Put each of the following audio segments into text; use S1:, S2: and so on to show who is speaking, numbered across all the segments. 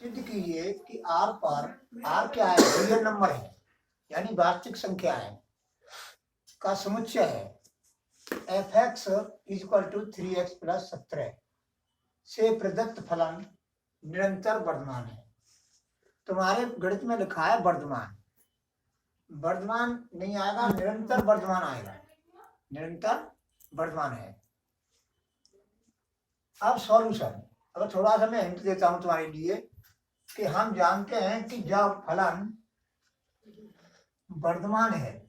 S1: सिद्ध कीजिए कि आर पर, आर क्या है, रियल नंबर है यानी वास्तविक संख्या है का समुच्चय है f x equal to 3x plus 17 से प्रदत्त फलन निरंतर वर्धमान है। तुम्हारे गणित में लिखा है वर्धमान, वर्धमान नहीं आएगा, निरंतर वर्धमान आएगा, निरंतर वर्धमान है। अब सॉल्यूशन, अब थोड़ा सा मैं हिंट देता हूं तुम्हारे लिए कि हम जानते हैं कि जब फलन वर्धमान है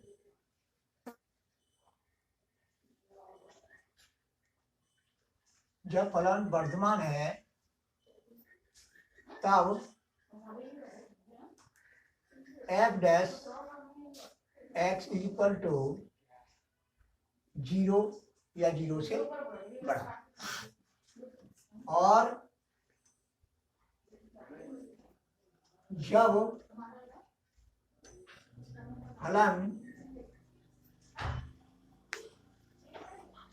S1: जब फलन वर्धमान है तब f dash x equal to 0 या 0 से बड़ा, और जब फलन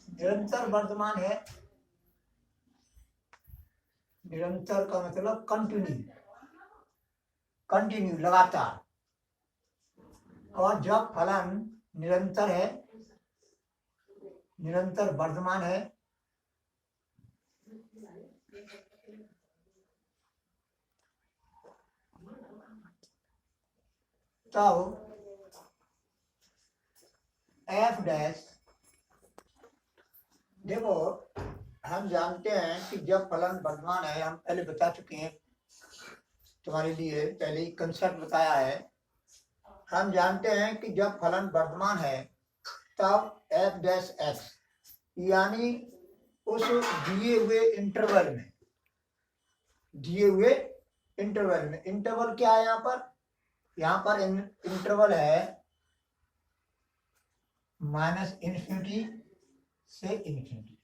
S1: निरंतर वर्धमान है, निरंतर का मतलब कंटिन्यू, कंटिन्यू लगातार, और जब फलन निरंतर है, निरंतर वर्धमान है, तब एफ डैश, देखो हम जानते हैं कि जब फलन वर्धमान है, हम पहले बता चुके हैं तुम्हारे लिए, पहले ही कंसेप्ट बताया है। हम जानते हैं कि जब फलन वर्धमान है तब एफ डैश एक्स यानी उस दिए हुए इंटरवल में, दिए हुए इंटरवल में, इंटरवल क्या है यहाँ पर इंटरवल है -∞ से ∞,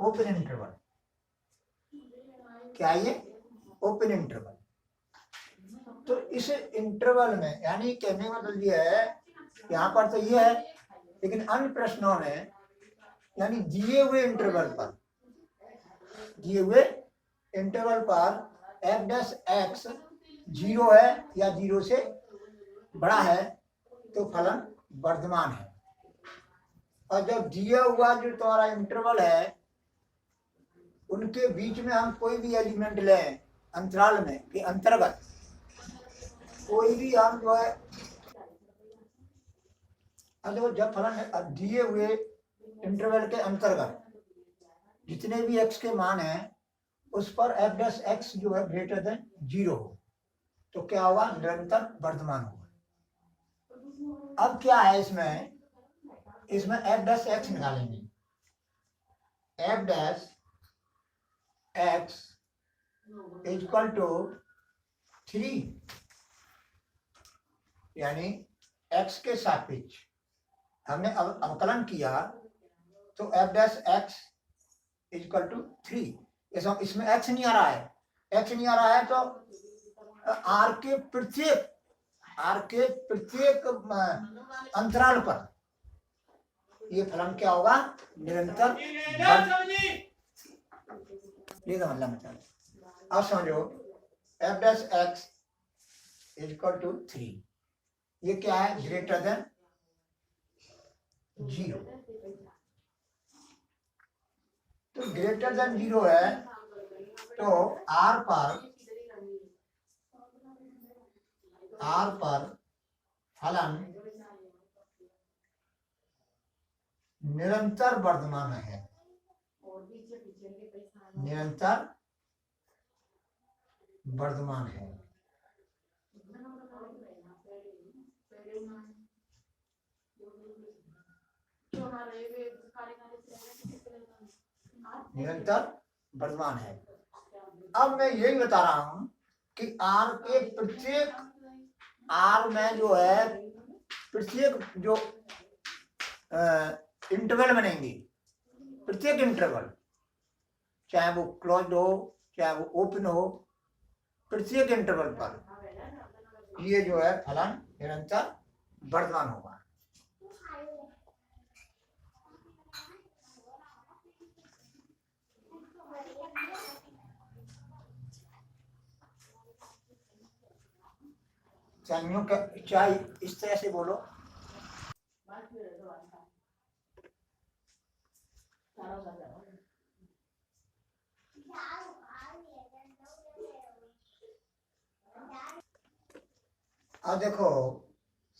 S1: ओपन इंटरवल, क्या ये ओपन इंटरवल। तो इस इंटरवल में, यानी कहने का मतलब ये है, यहाँ पर तो ये है, लेकिन अन्य प्रश्नों में यानी दिए हुए इंटरवल पर, दिए हुए इंटरवल पर एफ डैश एक्स 0 है या 0 से बड़ा है तो फलन वर्धमान है। और जब दिया हुआ जो तुम्हारा इंटरवल है उनके बीच में हम कोई भी एलिमेंट लें अंतराल में के अंतर्गत, कोई भी हम जो है, जब फलन दिए हुए इंटरवल के अंतर्गत जितने भी x के मान हैं उस पर एफ डैश एक्स जो है ग्रेटर देन 0 हो तो क्या होगा, निरंतर वर्धमान होगा। अब क्या है इसमें एफ डैश एक्स निकालेंगे, f dash x equal to 3 यानी x के सापेक्ष हमने अवकलन किया तो f dash x equal to 3, इसमें x नहीं आ रहा है, x नहीं आ रहा है तो r के प्रत्येक अंतराल पर ये फलन क्या होगा, निरंतर। अब समझो f dash x equal to 3, ये क्या है, ग्रेटर देन 0, तो ग्रेटर देन 0 है तो R पर फलन निरंतर वर्धमान है, निरंतर वर्धमान है। निरंतर वर्धमान है। अब मैं यही बता रहा हूं कि R के प्रत्येक, R में जो है प्रत्येक जो इंटरवल बनेंगे, प्रत्येक इंटरवल चाहे वो क्लोज्ड हो चाहे वो ओपन हो, प्रत्येक इंटरवल पर ये जो है फलन निरंतर वर्धमान होगा। चाइयों का चाय इस तरह से बोलो। अब देखो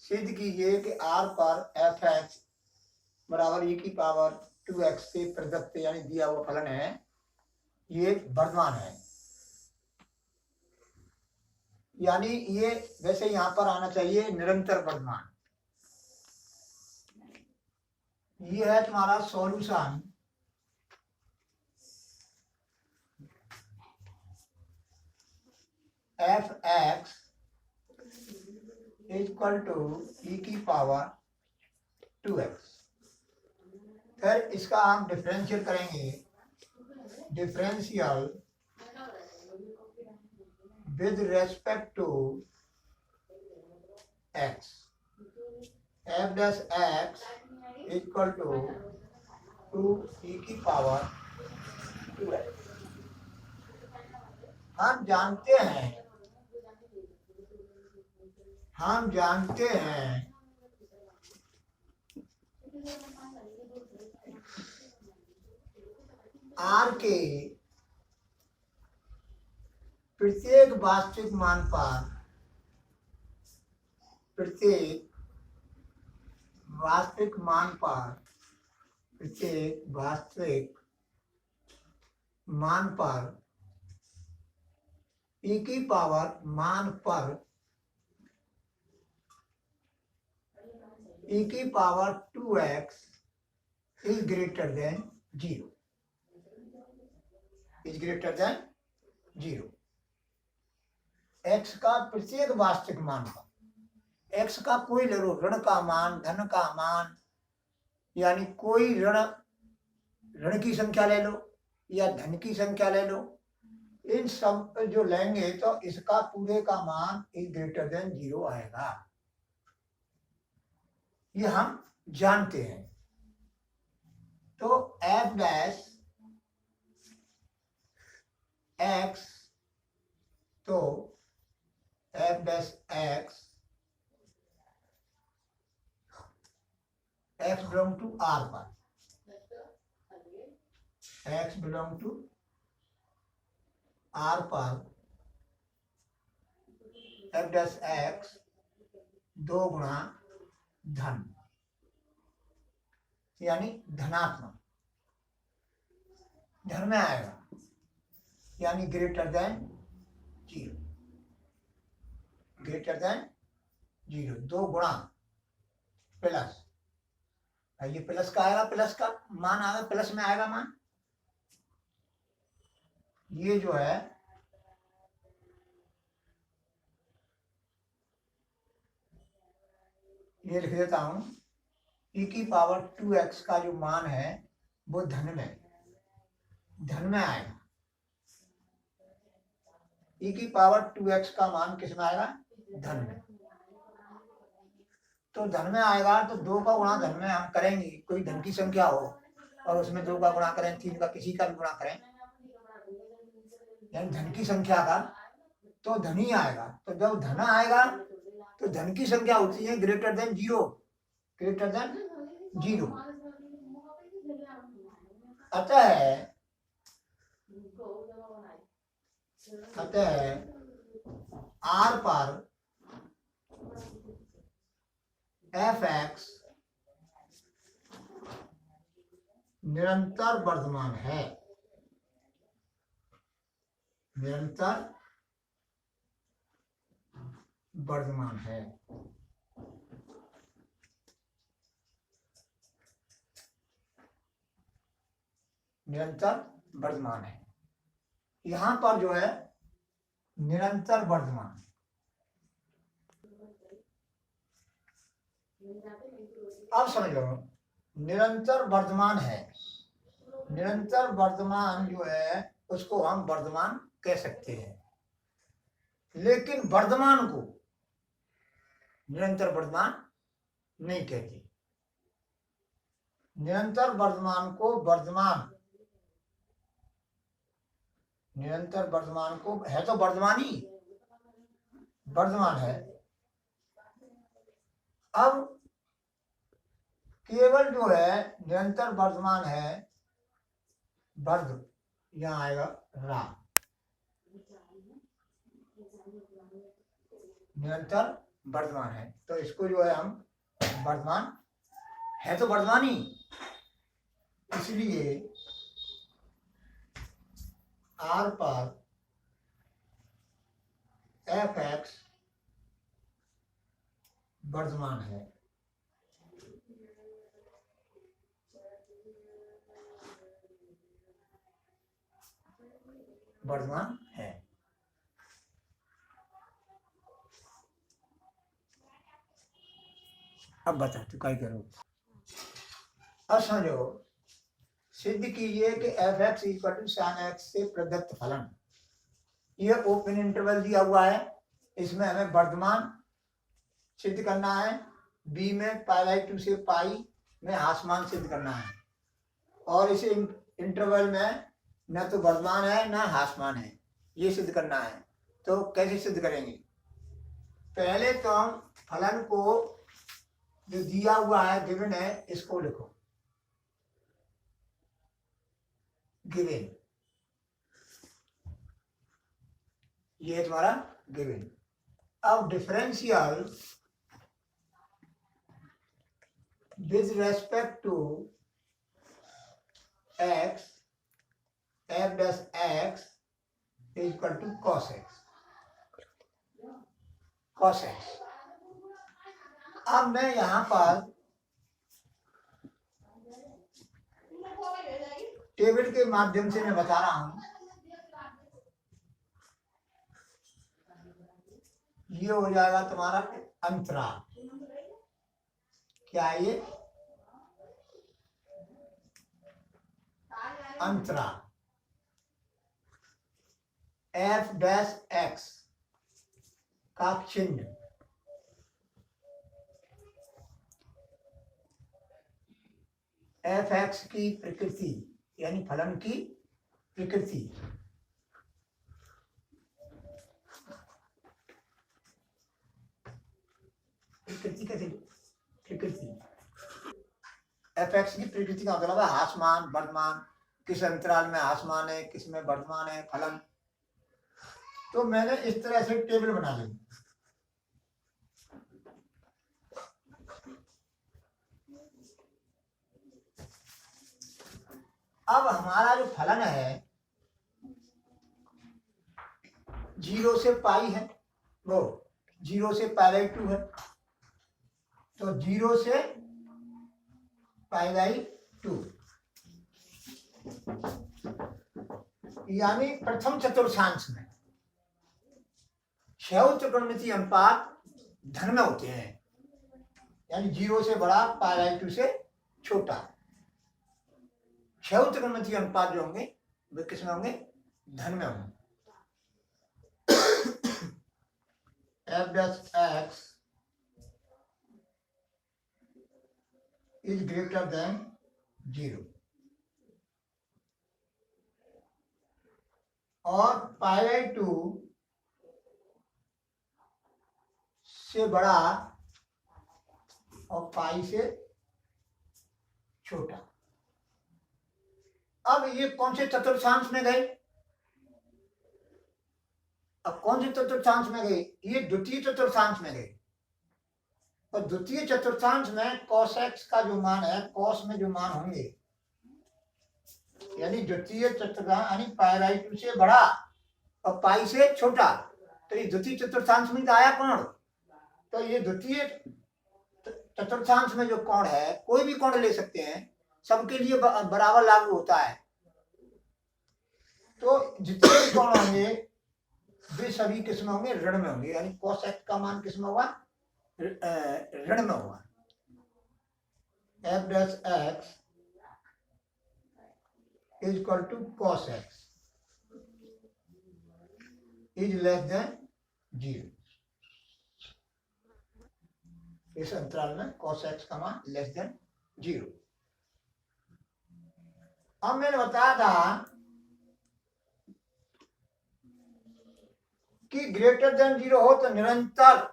S1: सिद्ध कीजिए कि आर पर एफ एक्स बराबर e की पावर 2x से प्रदत्त यानी दिया हुआ फलन है, ये वर्धमान है। यानी ये वैसे यहां पर आना चाहिए निरंतर वर्धमान। ये है तुम्हारा solution f x equal to e की पावर 2x। फिर इसका हम डिफरेंशियल करेंगे, differential with respect to x, f dash x equal to 2 e की पावर 2x। हम जानते हैं आर के प्रत्येक वास्तविक मान पर प्रत्येक वास्तविक मान पर e की पावर मान पर e की power 2x is greater than 0, is greater than 0। x का प्रत्येक वास्तविक मान पर, x का कोई ले लो, ऋण का मान, धन का मान, यानी कोई ऋण की संख्या ले लो या धन की संख्या ले लो, इन सब जो लेंगे तो इसका पूरे का मान इज ग्रेटर देन 0 आएगा। ये हम जानते हैं। तो एफ डैश एक्स, तो f dash x x belong to R पर, एक्स बिलोंग टू आर पर एफ डैश एक्स 2 गुणा धन, यानी धनात्मक, धन में आएगा, यानी ग्रेटर देन 0, ग्रेटर देन 0। 2 गुणा प्लस, ये प्लस का आएगा, प्लस का मान आएगा, प्लस में आएगा मान। ये जो है ये लिख देता हूं, e की पावर 2x का जो मान है वो धन में आएगा। e की पावर 2x का मान किस में आएगा? धन में। तो धन में आएगा तो 2 का गुणा धन में हम करेंगे, कोई धन की संख्या हो और उसमें 2 का गुणा करें, 3 का, किसी का भी गुणा करें, यानी धन की संख्या का, तो धन ही आएगा। तो जब धन आएगा तो धन की संख्या होती है ग्रेटर देन 0, ग्रेटर देन 0। अतः आर पर एफ एक्स निरंतर वर्धमान है, निरंतर वर्धमान है। निरंतर वर्धमान है। यहां पर जो है निरंतर वर्धमान, अब समझो, निरंतर वर्धमान है। निरंतर वर्धमान जो है उसको हम वर्धमान कह सकते हैं, लेकिन वर्धमान को निरंतर वर्धमान नहीं कहते। निरंतर वर्धमान को निरंतर वर्धमान को है तो वर्धमान ही, वर्धमान है, अब केवल जो है निरंतर वर्तमान है वर्ग, यहाँ आएगा रा, निरंतर वर्तमान है, तो इसको जो है हम वर्तमान है तो वर्तमान ही, इसलिए आर पर एफ एक्स वर्तमान है। वर्तमान है। अब बता तू क्या करो। अब समझो, सिद्ध कीजिए कि f x equal to sine x से प्रदत्त फलन, ये ओपन इंटरवल दिया हुआ है, इसमें हमें वर्तमान सिद्ध करना है, बी में π/2 से पाई में आसमान सिद्ध करना है, और इसे इंटरवल में न तो वर्तमान है न आसमान है, ये सिद्ध करना है। तो कैसे सिद्ध करेंगे? पहले तो हम फलन को जो दिया हुआ है गिवन है इसको लिखो, गिवन, ये है तुम्हारा गिवन। अब differential with respect to x, f dash x is equal to cos x, cos x। अब मैं यहाँ पर टेबल के माध्यम से मैं बता रहा हूँ, ये हो जाएगा तुम्हारा अंतराल, क्या है ये? अंतराल एफ डैश एक्स का चिन्ह, एफ एक्स की प्रकृति यानी फलन की प्रकृति, प्रकृति कैसे? प्रकृति एफ एक्स की प्रकृति का मतलब है आसमान वर्तमान, किस अंतराल में आसमान है किस में वर्तमान है फलन। तो मैंने इस तरह से टेबल बना ली। अब हमारा जो फलन है 0 से पाई है, वो 0 से π/2 है, तो 0 से π/2 यानी प्रथम चतुर्थांश में क्षैतिज त्रिकोणमितीय अनुपात धन में होते हैं, यानी 0 से बड़ा π/2 से छोटा। क्षैतिज त्रिकोणमितीय अनुपात जो होंगे वे किस में होंगे? धन में होंगे। F dash x is greater than 0 और π/2 से बड़ा और पाई से छोटा। अब ये कौन से चतुर्थांश में गए? अब कौन से चतुर्थांश में गए? ये द्वितीय चतुर्थांश में गए, और द्वितीय चतुर्थांश में cos x का जो मान है, cos में जो मान होंगे, यानी द्वितीय चतुर्थांश यानी π/2 से बड़ा और पाई से छोटा, तो ये द्वितीय चतुर्थांश में आया कोण। तो ये द्वितीय चतुर्थांश में जो कोण है, कोई भी कोण ले सकते हैं, सबके लिए बराबर लागू होता है। तो जितने भी कोण होंगे वे सभी किस में होंगे? ऋण में होंगे, यानी cos x का मान किस में होगा? ऋण में होगा। f dash x is equal to cos x is less than 0। इस अंतराल में cos x का मान लेस देन 0। अब मैंने बताया था कि ग्रेटर देन 0 हो तो निरंतर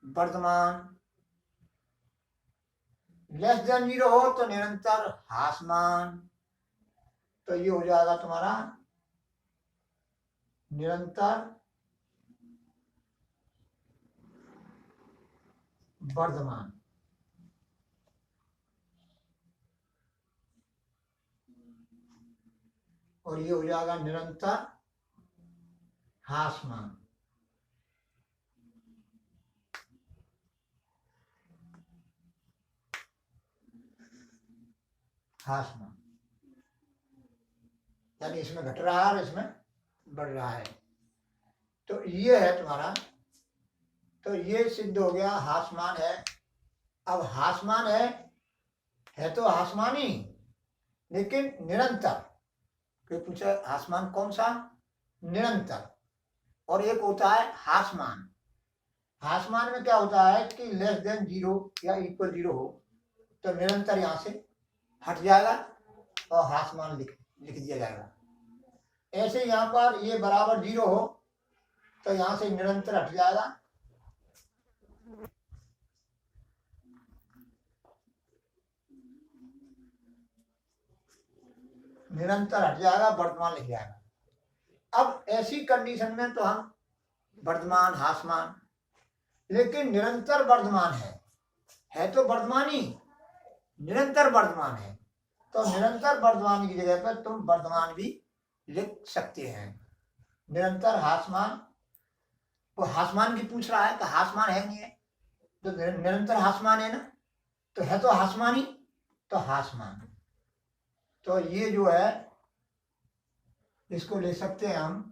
S1: वर्तमान लेस देन जीरो हो तो निरंतर हासमान, तो ये हो जाएगा तुम्हारा निरंतर वर्धमान। और ये हो जाएगा निरंतर हासमान। हासमान यानी इसमें घट रहा है और इसमें बढ़ रहा है। तो ये है तुम्हारा, तो ये सिद्ध हो गया हासमान है। अब हासमान है तो हासमानी, लेकिन निरंतर। कोई पूछे हासमान कौन सा? निरंतर। और एक होता है हासमान। हासमान में क्या होता है कि लेस देन जीरो या इक्वल जीरो हो तो निरंतर यहां से हट जाएगा और हासमान लिख दिया जाएगा। ऐसे यहां पर ये बराबर जीरो हो तो यहां से निरंतर हट जाएगा, निरंतर हट जाएगा, वर्तमान लिख जाएगा। अब ऐसी कंडीशन में तो हम वर्तमान हासमान, लेकिन निरंतर वर्तमान है तो वर्तमानी, निरंतर वर्तमान है, तो निरंतर वर्तमान की जगह पर तुम वर्तमान भी लिख सकते हैं। निरंतर हासमान, वो हासमान की पूछ रहा है कि हासमान है नहीं है, तो निरंतर हासमान है ना, तो है तो हासमानी, तो हासमान। तो ये जो है इसको ले सकते हैं हम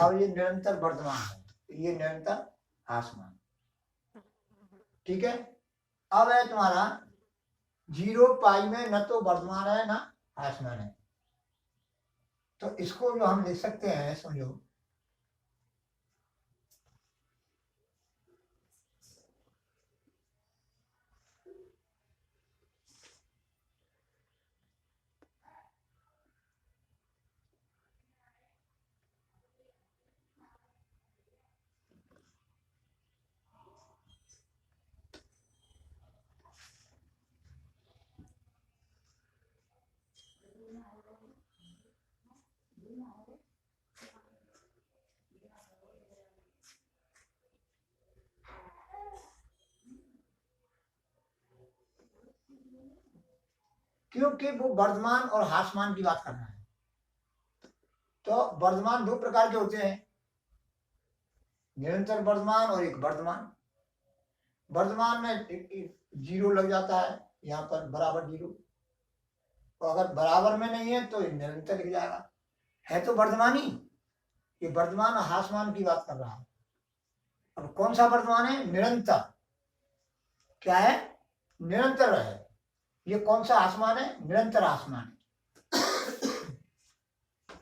S1: अब ये निरंतर वर्तमान है, ये निरंतर हासमान। ठीक है। अब है तुम्हारा जीरो पाई में न तो वर्तमान है ना हासमान है, तो इसको जो हम लिख सकते हैं, समझो क्योंकि वो वर्तमान और हासमान की बात कर रहा है। तो वर्तमान दो प्रकार के होते हैं, निरंतर वर्तमान और एक वर्तमान। वर्तमान में जीरो लग जाता है, यहाँ पर बराबर जीरो, तो अगर बराबर में नहीं है तो निरंतर लिख जाएगा। है तो वर्तमानी, ये वर्तमान और हासमान की बात कर रहा है। अब कौन सा वर्तमान है? निरंतर। क्या है? निरंतर है। ये कौन सा आसमान है? निरंतर आसमान है।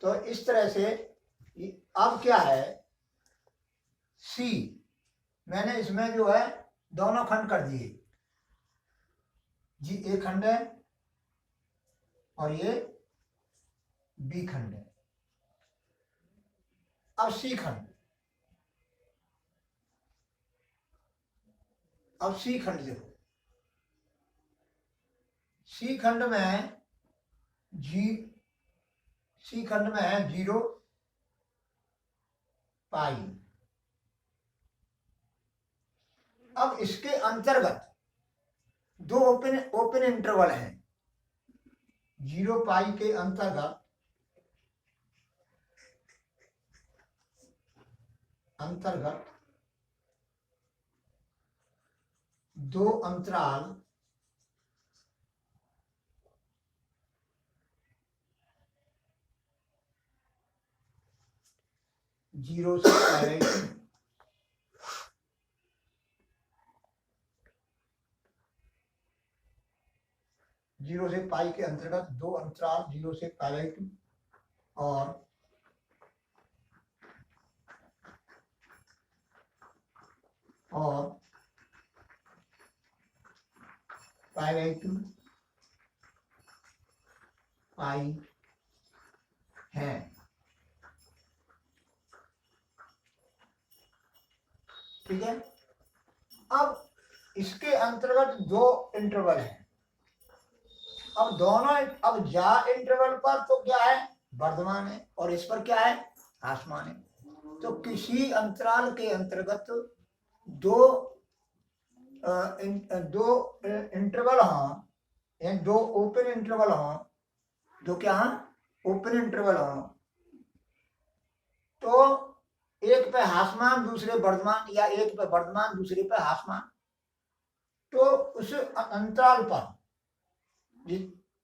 S1: तो इस तरह से अब क्या है, सी मैंने इसमें जो है दोनों खंड कर दिए, जी ए खंड है और ये बी खंड है। अब सी खंड, अब सी खंड देखो, सी खंड में जी, सी खंड में है जीरो पाई। अब इसके अंतर्गत दो ओपन इंटरवल हैं, जीरो पाई के अंतर्गत दो अंतराल जीरो से पहले, जीरो से पाई के अंतर्गत दो अंतराल जीरो से पहले और पाई पाई है। ठीक है। अब इसके अंतर्गत दो इंटरवल है। अब दोनों, अब जा इंटरवल पर तो क्या है, वर्धमान है, और इस पर क्या है, ह्रासमान है। तो किसी अंतराल के अंतर्गत दो दो इंटरवल हों, यानी दो ओपन इंटरवल हों, दो क्या ओपन इंटरवल हों, तो एक पे ह्रासमान दूसरे वर्धमान, या एक पे वर्धमान दूसरे पे ह्रासमान, तो उस अंतराल पर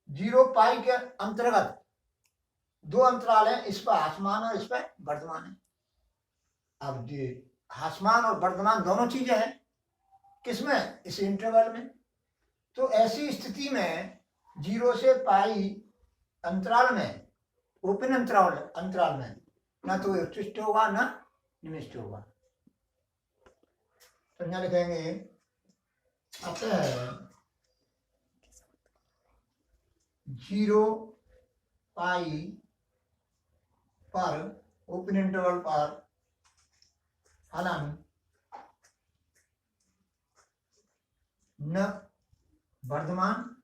S1: 0 पाई के अंतर्गत दो अंतराल है, इस पर ह्रासमान और इस पर वर्धमान है। अब ह्रासमान और वर्धमान दोनों चीजें हैं किसमें, इस इंटरवल में। तो ऐसी स्थिति में 0 से पाई अंतराल में, ओपन अंतराल में ना तो उच्चिष्ट होगा ना निमिष्ट होगा। तो यहाँ लिखेंगे अतः 0 पाई पर ओपन इंटरवल पर फलन न वर्धमान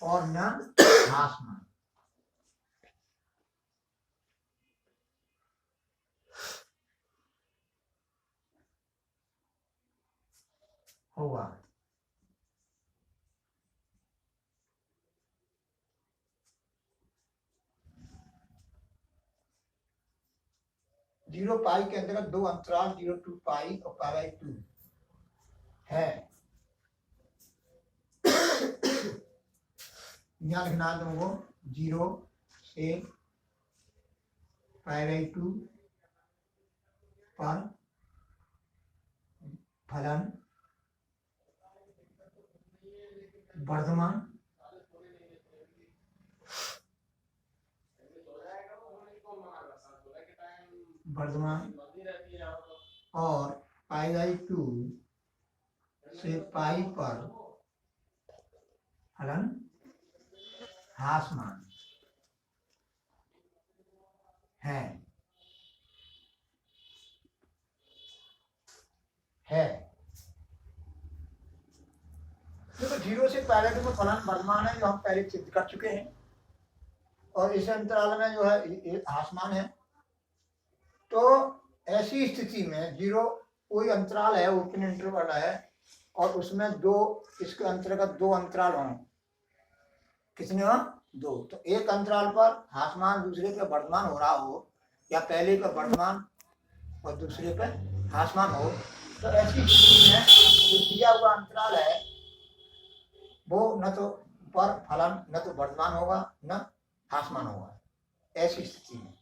S1: और न ह्रासमान। होगा। जीरो पाई के अंतर्गत दो अंतराल 0 to पाई और π/2 है। यहाँ लिखना है तुमको 0 से π/2 पर फलन वर्धमान और π/2 से पाई पर फलन ह्रासमान है। देखो 0 से π/2 में फलन वर्धमान है, जो हम पहले सिद्ध कर चुके हैं, और इस अंतराल में जो है ह्रासमान है। तो ऐसी स्थिति में 0 कोई अंतराल है, ओपन इंटरवल है, और उसमें दो, इसके अंतर्गत दो अंतराल हों, कितने हो, दो, तो एक अंतराल पर ह्रासमान दूसरे पे वर्धमान हो रहा हो, या पहले पे वर्धमान और दूसरे पे ह्रासमान हो, तो ऐसी स्थिति में जो दिया हुआ अंतराल है वो न तो पर फलन न तो वर्धमान होगा न ह्रासमान होगा। ऐसी स्थिति में